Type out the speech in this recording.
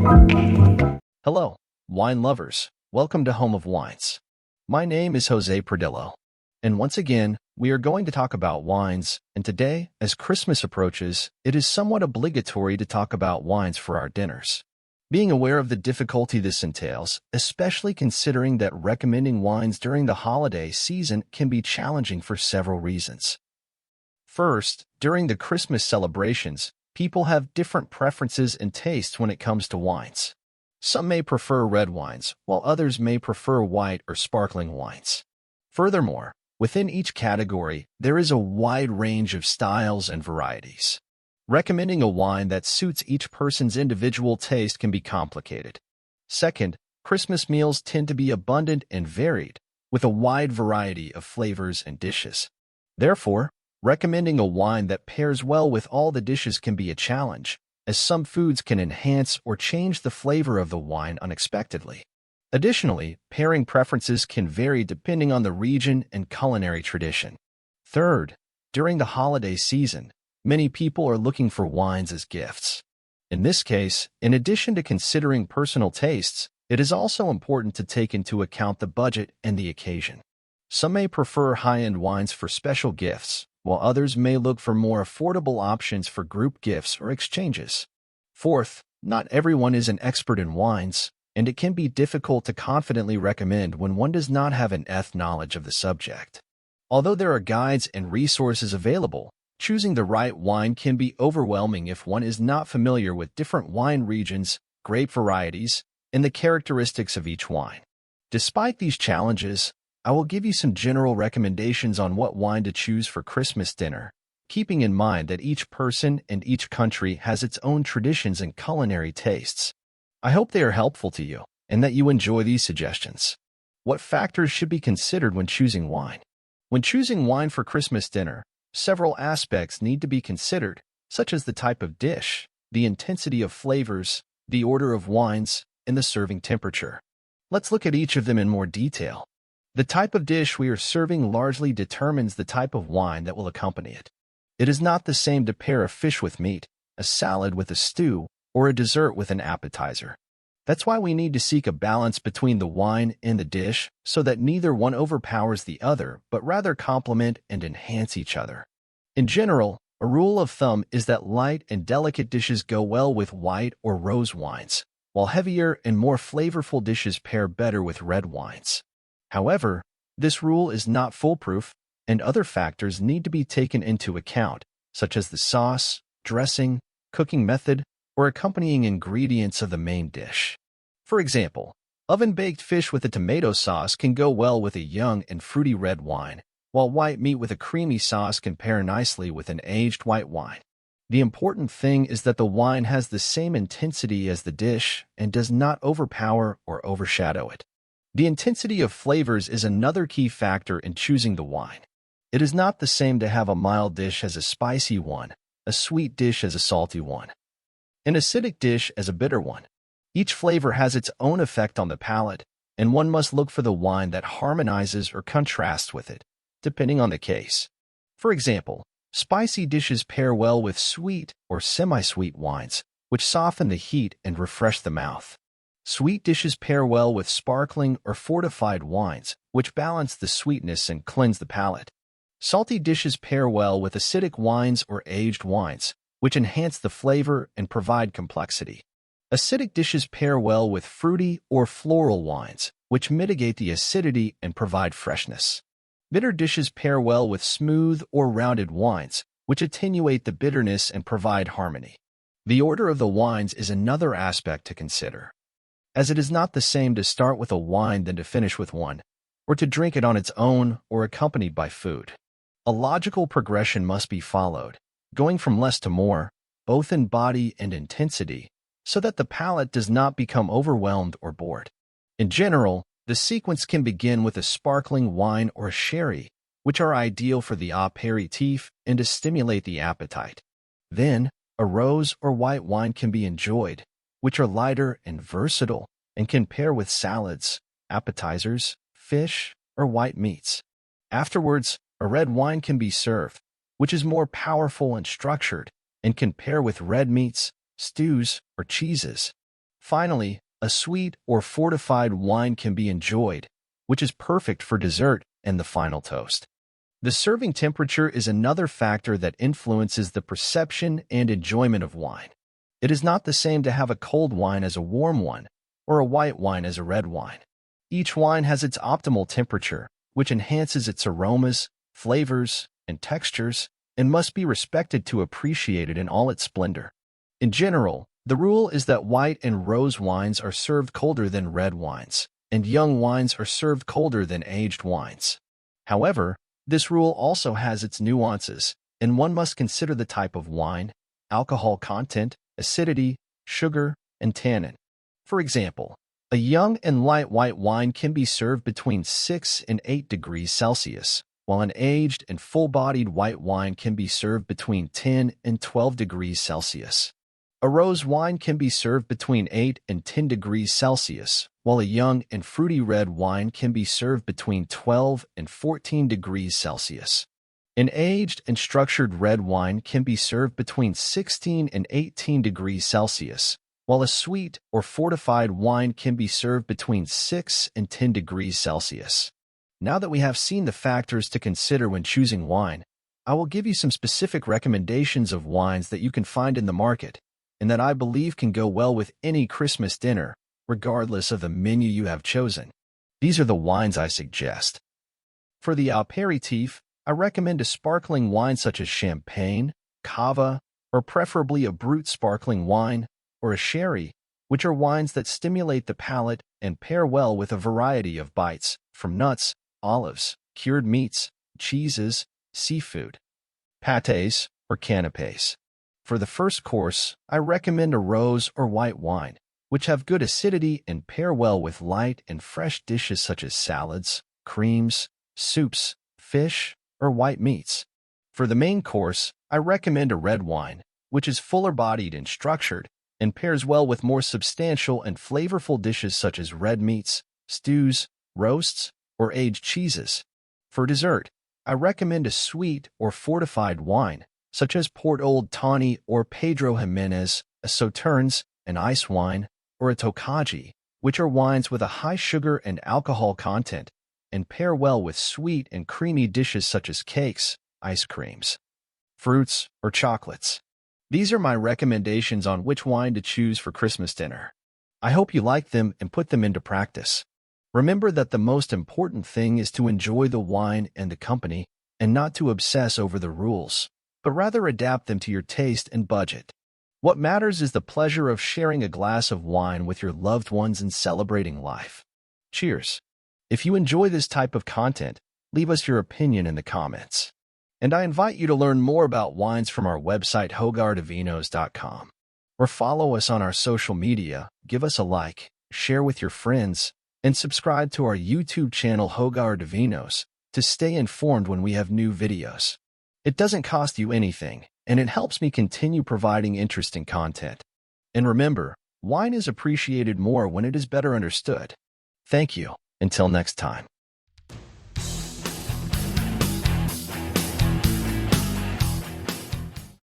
Hello, wine lovers. Welcome to Home of Wines. My name is José Pradillo, and once again, we are going to talk about wines, and today, as Christmas approaches, it is somewhat obligatory to talk about wines for our dinners. Being aware of the difficulty this entails, especially considering that recommending wines during the holiday season can be challenging for several reasons. First, during the Christmas celebrations, people have different preferences and tastes when it comes to wines. Some may prefer red wines, while others may prefer white or sparkling wines. Furthermore, within each category, there is a wide range of styles and varieties. Recommending a wine that suits each person's individual taste can be complicated. Second, Christmas meals tend to be abundant and varied, with a wide variety of flavors and dishes. Therefore, recommending a wine that pairs well with all the dishes can be a challenge, as some foods can enhance or change the flavor of the wine unexpectedly. Additionally, pairing preferences can vary depending on the region and culinary tradition. Third, during the holiday season, many people are looking for wines as gifts. In this case, in addition to considering personal tastes, it is also important to take into account the budget and the occasion. Some may prefer high-end wines for special gifts, while others may look for more affordable options for group gifts or exchanges. Fourth, not everyone is an expert in wines, and it can be difficult to confidently recommend when one does not have an knowledge of the subject. Although there are guides and resources available, choosing the right wine can be overwhelming if one is not familiar with different wine regions, grape varieties, and the characteristics of each wine. Despite these challenges, I will give you some general recommendations on what wine to choose for Christmas dinner, keeping in mind that each person and each country has its own traditions and culinary tastes. I hope they are helpful to you and that you enjoy these suggestions. What factors should be considered when choosing wine? When choosing wine for Christmas dinner, several aspects need to be considered, such as the type of dish, the intensity of flavors, the order of wines, and the serving temperature. Let's look at each of them in more detail. The type of dish we are serving largely determines the type of wine that will accompany it. It is not the same to pair a fish with meat, a salad with a stew, or a dessert with an appetizer. That's why we need to seek a balance between the wine and the dish so that neither one overpowers the other, but rather complement and enhance each other. In general, a rule of thumb is that light and delicate dishes go well with white or rose wines, while heavier and more flavorful dishes pair better with red wines. However, this rule is not foolproof, and other factors need to be taken into account, such as the sauce, dressing, cooking method, or accompanying ingredients of the main dish. For example, oven-baked fish with a tomato sauce can go well with a young and fruity red wine, while white meat with a creamy sauce can pair nicely with an aged white wine. The important thing is that the wine has the same intensity as the dish and does not overpower or overshadow it. The intensity of flavors is another key factor in choosing the wine. It is not the same to have a mild dish as a spicy one, a sweet dish as a salty one, an acidic dish as a bitter one. Each flavor has its own effect on the palate, and one must look for the wine that harmonizes or contrasts with it, depending on the case. For example, spicy dishes pair well with sweet or semi-sweet wines, which soften the heat and refresh the mouth. Sweet dishes pair well with sparkling or fortified wines, which balance the sweetness and cleanse the palate. Salty dishes pair well with acidic wines or aged wines, which enhance the flavor and provide complexity. Acidic dishes pair well with fruity or floral wines, which mitigate the acidity and provide freshness. Bitter dishes pair well with smooth or rounded wines, which attenuate the bitterness and provide harmony. The order of the wines is another aspect to consider, as it is not the same to start with a wine than to finish with one, or to drink it on its own or accompanied by food. A logical progression must be followed, going from less to more, both in body and intensity, so that the palate does not become overwhelmed or bored. In general, the sequence can begin with a sparkling wine or a sherry, which are ideal for the apéritif and to stimulate the appetite. Then, a rose or white wine can be enjoyed, which are lighter and versatile and can pair with salads, appetizers, fish, or white meats. Afterwards, a red wine can be served, which is more powerful and structured and can pair with red meats, stews, or cheeses. Finally, a sweet or fortified wine can be enjoyed, which is perfect for dessert and the final toast. The serving temperature is another factor that influences the perception and enjoyment of wine. It is not the same to have a cold wine as a warm one, or a white wine as a red wine. Each wine has its optimal temperature, which enhances its aromas, flavors, and textures, and must be respected to appreciate it in all its splendor. In general, the rule is that white and rose wines are served colder than red wines, and young wines are served colder than aged wines. However, this rule also has its nuances, and one must consider the type of wine, alcohol content, acidity, sugar, and tannin. For example, a young and light white wine can be served between 6 and 8 degrees Celsius, while an aged and full-bodied white wine can be served between 10 and 12 degrees Celsius. A rose wine can be served between 8 and 10 degrees Celsius, while a young and fruity red wine can be served between 12 and 14 degrees Celsius. An aged and structured red wine can be served between 16 and 18 degrees Celsius, while a sweet or fortified wine can be served between 6 and 10 degrees Celsius. Now that we have seen the factors to consider when choosing wine, I will give you some specific recommendations of wines that you can find in the market, and that I believe can go well with any Christmas dinner, regardless of the menu you have chosen. These are the wines I suggest. For the aperitif, I recommend a sparkling wine such as champagne, cava, or preferably a brut sparkling wine, or a sherry, which are wines that stimulate the palate and pair well with a variety of bites, from nuts, olives, cured meats, cheeses, seafood, pâtés, or canapés. For the first course, I recommend a rose or white wine, which have good acidity and pair well with light and fresh dishes such as salads, creams, soups, fish, or white meats. For the main course, I recommend a red wine, which is fuller-bodied and structured, and pairs well with more substantial and flavorful dishes such as red meats, stews, roasts, or aged cheeses. For dessert, I recommend a sweet or fortified wine, such as Port Old Tawny or Pedro Jimenez, a Sauternes, an ice wine, or a Tokaji, which are wines with a high sugar and alcohol content, and pair well with sweet and creamy dishes such as cakes, ice creams, fruits, or chocolates. These are my recommendations on which wine to choose for Christmas dinner. I hope you like them and put them into practice. Remember that the most important thing is to enjoy the wine and the company, and not to obsess over the rules, but rather adapt them to your taste and budget. What matters is the pleasure of sharing a glass of wine with your loved ones and celebrating life. Cheers! If you enjoy this type of content, leave us your opinion in the comments. And I invite you to learn more about wines from our website hogardevinos.com. Or follow us on our social media, give us a like, share with your friends, and subscribe to our YouTube channel Hogar de Vinos to stay informed when we have new videos. It doesn't cost you anything, and it helps me continue providing interesting content. And remember, wine is appreciated more when it is better understood. Thank you. Until next time.